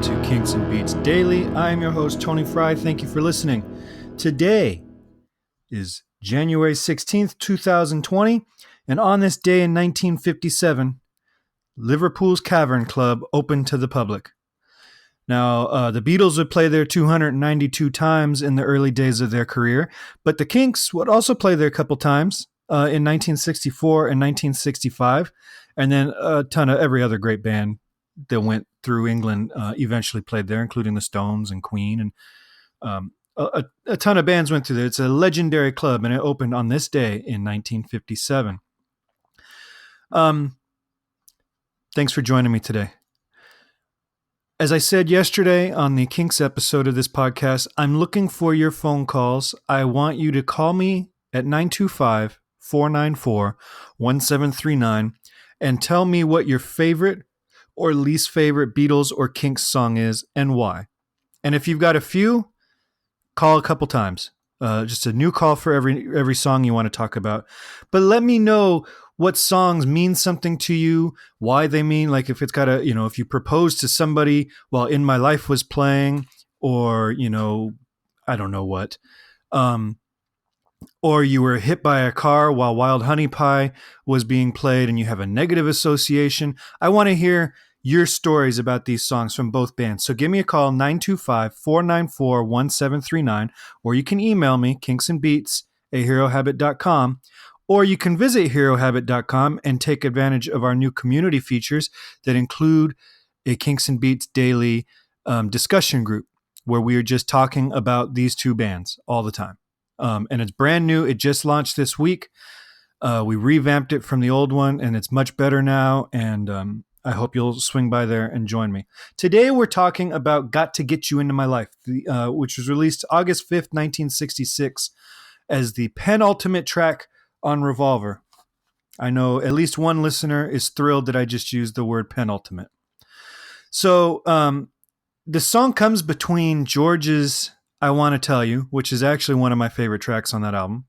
to Kinks and Beats Daily. I am your host, Tony Fry. Thank you for listening. Today is January 16th, 2020, and on this day in 1957, Liverpool's Cavern Club opened to the public. Now, the Beatles would play there 292 times in the early days of their career, but the Kinks would also play there a couple times in 1964 and 1965, and then a ton of every other great band that went through England eventually played there, including the Stones and Queen, and a ton of bands went through there. It's a legendary club, and it opened on this day in 1957. Thanks for joining me today. As I said yesterday on the Kinks episode of this podcast, I'm looking for your phone calls. I want you to call me at 925-494-1739 and tell me what your favorite or least favorite Beatles or Kinks song is and why. And if you've got a few, call a couple times. Just a new call for every song you want to talk about. But let me know what songs mean something to you, why they mean, like if it's got if you propose to somebody while In My Life was playing, or, I don't know what. Or you were hit by a car while Wild Honey Pie was being played and you have a negative association. I want to hear your stories about these songs from both bands. So give me a call, 925-494-1739, or you can email me, kinksandbeats@herohabit.com, or you can visit herohabit.com and take advantage of our new community features that include a Kinks and Beats daily discussion group where we are just talking about these two bands all the time. And it's brand new. It just launched this week. We revamped it from the old one, and it's much better now. And I hope you'll swing by there and join me. Today, we're talking about Got to Get You Into My Life, which was released August 5th, 1966, as the penultimate track on Revolver. I know at least one listener is thrilled that I just used the word penultimate. So the song comes between George's I Want to Tell You, which is actually one of my favorite tracks on that album,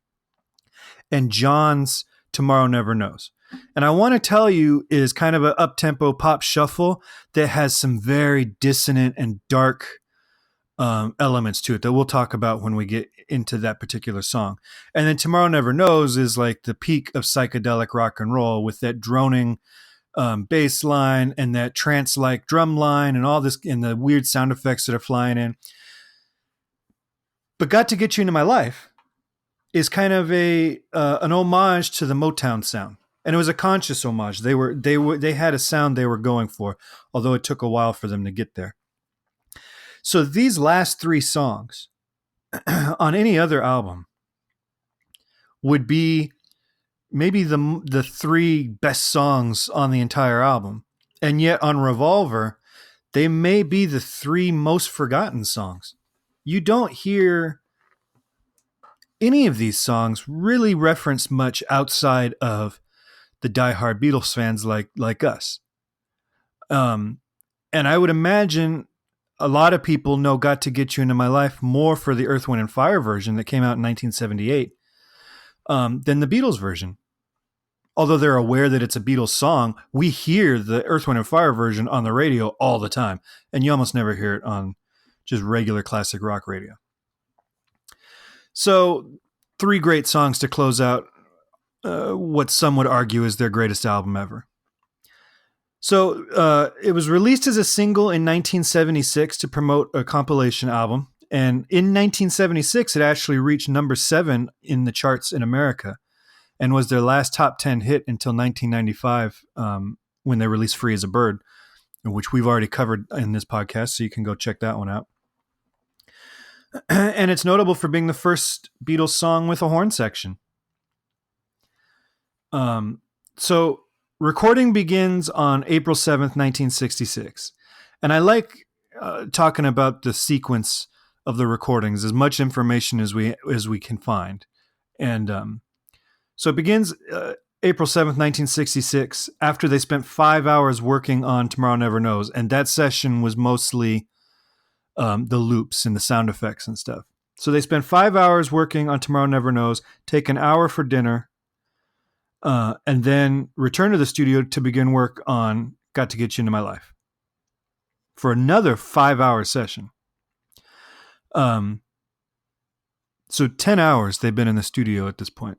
and John's Tomorrow Never Knows. And I Want to Tell You is kind of an up-tempo pop shuffle that has some very dissonant and dark elements to it that we'll talk about when we get into that particular song. And then Tomorrow Never Knows is like the peak of psychedelic rock and roll with that droning bass line and that trance-like drum line and all this, and the weird sound effects that are flying in. But Got to Get You Into My Life is kind of an homage to the Motown sound. And it was a conscious homage. They had a sound they were going for, although it took a while for them to get there. So these last three songs on any other album would be maybe the three best songs on the entire album. And yet on Revolver, they may be the three most forgotten songs. You don't hear any of these songs really referenced much outside of the diehard Beatles fans like us. And I would imagine a lot of people know Got to Get You Into My Life more for the Earth, Wind & Fire version that came out in 1978 than the Beatles version. Although they're aware that it's a Beatles song, we hear the Earth, Wind & Fire version on the radio all the time, and you almost never hear it on just regular classic rock radio. So, three great songs to close out what some would argue is their greatest album ever. So, it was released as a single in 1976 to promote a compilation album. And in 1976, it actually reached number 7 in the charts in America and was their last top 10 hit until 1995 when they released Free as a Bird, which we've already covered in this podcast, so you can go check that one out. And it's notable for being the first Beatles song with a horn section. So recording begins on April 7th, 1966. And I like talking about the sequence of the recordings, as much information as we can find. And so it begins April 7th, 1966, after they spent 5 hours working on Tomorrow Never Knows. And that session was mostly the loops and the sound effects and stuff. So they spent 5 hours working on Tomorrow Never Knows, take an hour for dinner, and then return to the studio to begin work on Got to Get You Into My Life. for another 5-hour session. So 10 hours they've been in the studio at this point.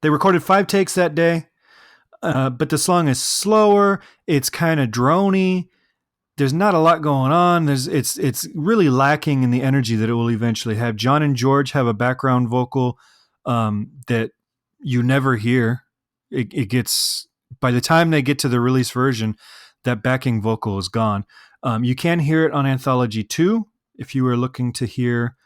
They recorded 5 takes that day, but the song is slower. It's kind of drony. There's not a lot going on. It's really lacking in the energy that it will eventually have. John and George have a background vocal that you never hear. It gets, by the time they get to the release version, that backing vocal is gone. You can hear it on Anthology 2 if you were looking to hear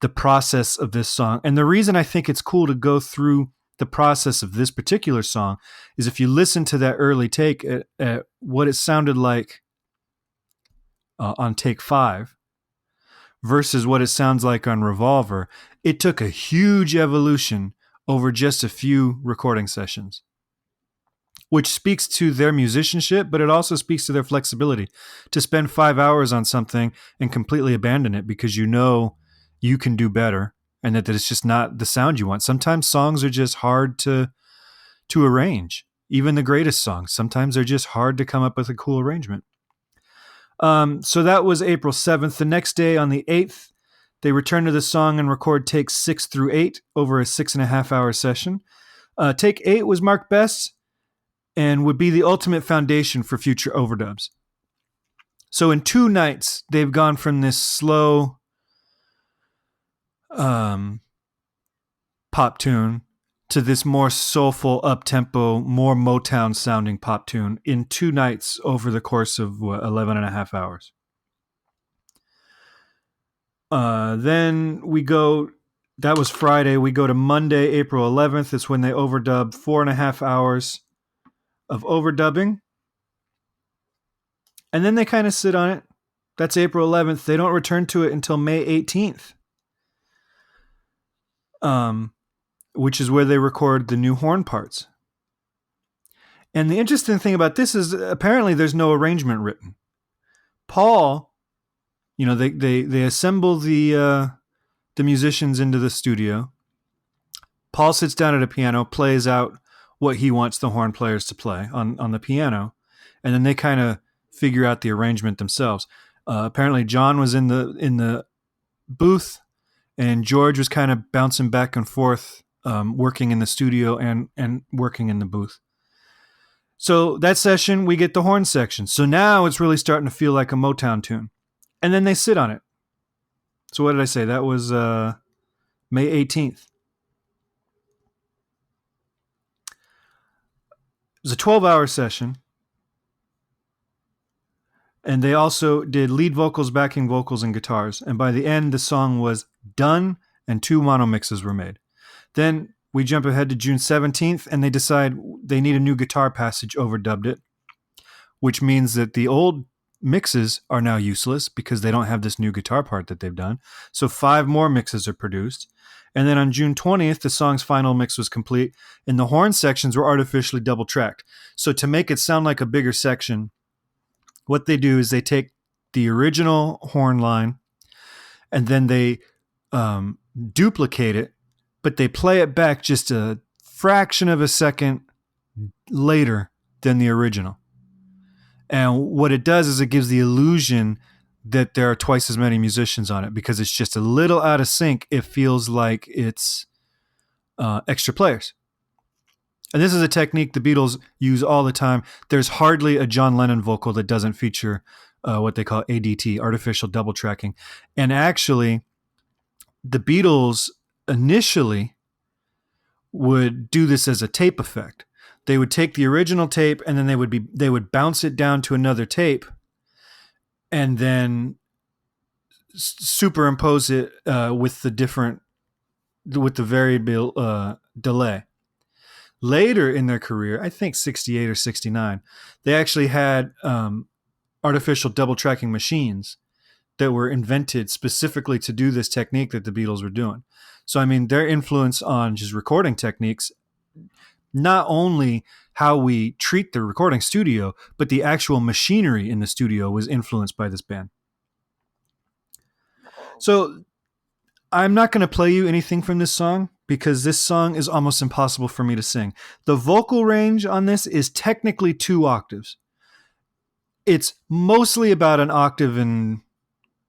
the process of this song. And the reason I think it's cool to go through the process of this particular song is if you listen to that early take at what it sounded like on take 5 versus what it sounds like on Revolver, it took a huge evolution over just a few recording sessions, which speaks to their musicianship, but it also speaks to their flexibility to spend 5 hours on something and completely abandon it because you know you can do better and that it's just not the sound you want. Sometimes songs are just hard to arrange. Even the greatest songs, sometimes they're just hard to come up with a cool arrangement. So that was April 7th. The next day, on the 8th, they returned to the song and record takes 6 through 8 over a 6.5-hour session. Take 8 was marked best and would be the ultimate foundation for future overdubs. So in 2 nights, they've gone from this slow pop tune to this more soulful, up-tempo, more Motown-sounding pop tune in 2 nights over the course of 11 and a half hours. Then we go, that was Friday, we go to Monday, April 11th. It's when they overdub 4.5 hours of overdubbing. And then they kind of sit on it. That's April 11th. They don't return to it until May 18th. Which is where they record the new horn parts. And the interesting thing about this is apparently there's no arrangement written. Paul, they assemble the musicians into the studio. Paul sits down at a piano, plays out what he wants the horn players to play on the piano, and then they kind of figure out the arrangement themselves. Apparently John was in the booth, and George was kind of bouncing back and forth, working in the studio and working in the booth. So that session, we get the horn section. So now it's really starting to feel like a Motown tune. And then they sit on it. So what did I say? That was May 18th. It was a 12-hour session. And they also did lead vocals, backing vocals, and guitars. And by the end, the song was done and 2 mono mixes were made. Then we jump ahead to June 17th, and they decide they need a new guitar passage, overdubbed it, which means that the old mixes are now useless because they don't have this new guitar part that they've done. So 5 more mixes are produced. And then on June 20th, the song's final mix was complete, and the horn sections were artificially double-tracked. So to make it sound like a bigger section, what they do is they take the original horn line and then they duplicate it, but they play it back just a fraction of a second later than the original. And what it does is it gives the illusion that there are twice as many musicians on it because it's just a little out of sync. It feels like it's extra players. And this is a technique the Beatles use all the time. There's hardly a John Lennon vocal that doesn't feature what they call ADT, artificial double tracking. And actually, the Beatles initially would do this as a tape effect. They would take the original tape and then they would bounce it down to another tape and then superimpose it with the variable delay. Later in their career, I think 68 or 69, they actually had artificial double tracking machines that were invented specifically to do this technique that the Beatles were doing. So, I mean, their influence on just recording techniques, not only how we treat the recording studio, but the actual machinery in the studio was influenced by this band. So I'm not going to play you anything from this song because this song is almost impossible for me to sing. The vocal range on this is technically 2 octaves. It's mostly about an octave and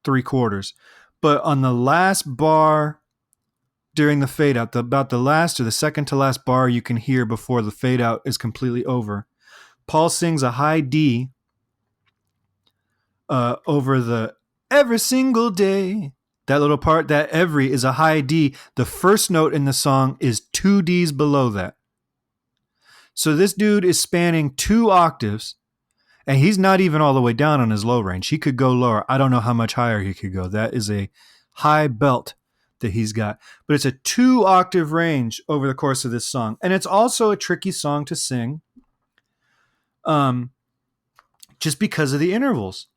3/4. But on the last bar during the fade out, about the last or the second to last bar you can hear before the fade out is completely over, Paul sings a high D over the every single day. That little part, that every is a high D. The first note in the song is 2 Ds below that. So this dude is spanning 2 octaves, and he's not even all the way down on his low range. He could go lower. I don't know how much higher he could go. That is a high belt that he's got. But it's a 2 octave range over the course of this song. And it's also a tricky song to sing just because of the intervals.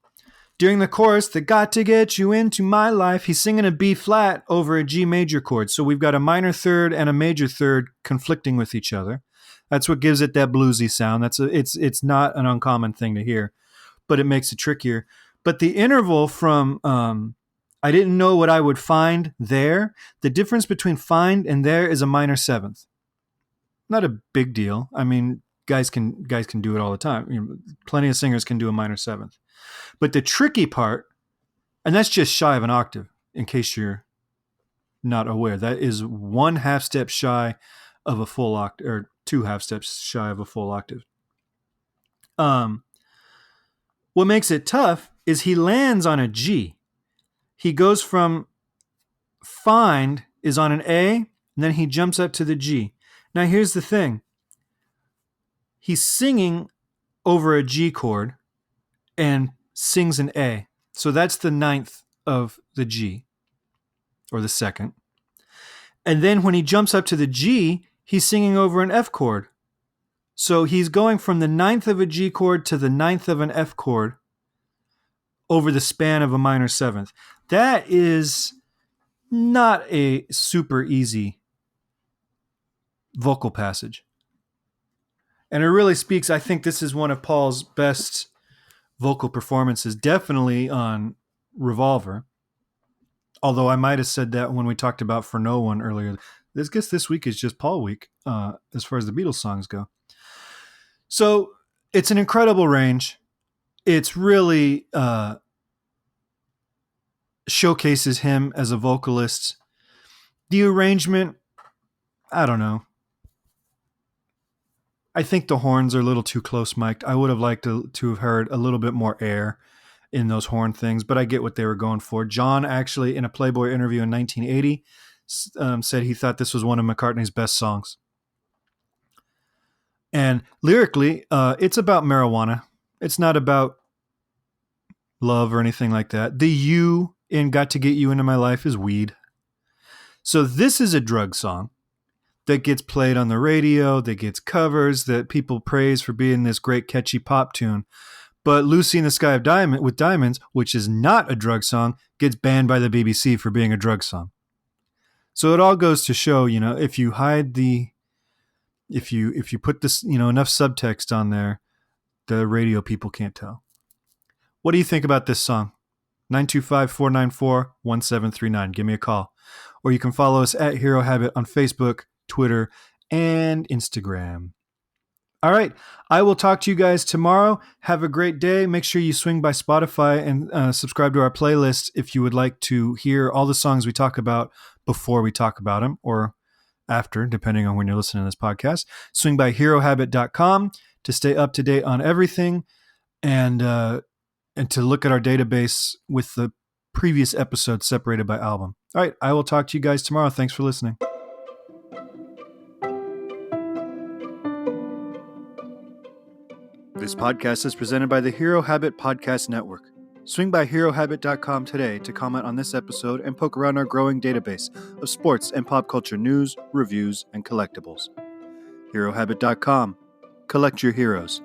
During the chorus, the got to get you into my life, he's singing a B flat over a G major chord. So we've got a minor third and a major third conflicting with each other. That's what gives it that bluesy sound. It's not an uncommon thing to hear, but it makes it trickier. But the interval from I didn't know what I would find there, the difference between find and there is a minor seventh. Not a big deal. I mean, guys can do it all the time. Plenty of singers can do a minor seventh. But the tricky part, and that's just shy of an octave, in case you're not aware, that is 1 half step shy of a full octave, or 2 half steps shy of a full octave. What makes it tough is he lands on a G. He goes from find is on an A, and then he jumps up to the G. Now here's the thing. He's singing over a G chord and sings an A. So that's the 9th of the G, or the 2nd. And then when he jumps up to the G, he's singing over an F chord. So he's going from the 9th of a G chord to the 9th of an F chord over the span of a minor seventh. That is not a super easy vocal passage. And it really speaks, I think this is one of Paul's best vocal performances, definitely on Revolver. Although I might have said that when we talked about For No One earlier. I guess this week is just Paul week as far as the Beatles songs go. So it's an incredible range. It's really showcases him as a vocalist. The arrangement, I don't know. I think the horns are a little too close mic'd. I would have liked to have heard a little bit more air in those horn things, but I get what they were going for. John actually, in a Playboy interview in 1980, said he thought this was one of McCartney's best songs. And lyrically, it's about marijuana. It's not about love or anything like that. The you in Got to Get You Into My Life is weed. So this is a drug song that gets played on the radio, that gets covers, that people praise for being this great catchy pop tune. But Lucy in the Sky with Diamonds, which is not a drug song, gets banned by the BBC for being a drug song. So it all goes to show, if you hide if you put this, enough subtext on there, the radio people can't tell. What do you think about this song? 925-494-1739. Give me a call. Or you can follow us at Hero Habit on Facebook, Twitter, and Instagram. All right. I will talk to you guys tomorrow. Have a great day. Make sure you swing by Spotify and subscribe to our playlist if you would like to hear all the songs we talk about before we talk about them, or after, depending on when you're listening to this podcast. Swing by herohabit.com to stay up to date on everything and to look at our database with the previous episodes separated by album. All right. I will talk to you guys tomorrow. Thanks for listening. This podcast is presented by the Hero Habit Podcast Network. Swing by herohabit.com today to comment on this episode and poke around our growing database of sports and pop culture news, reviews, and collectibles. herohabit.com. Collect your heroes.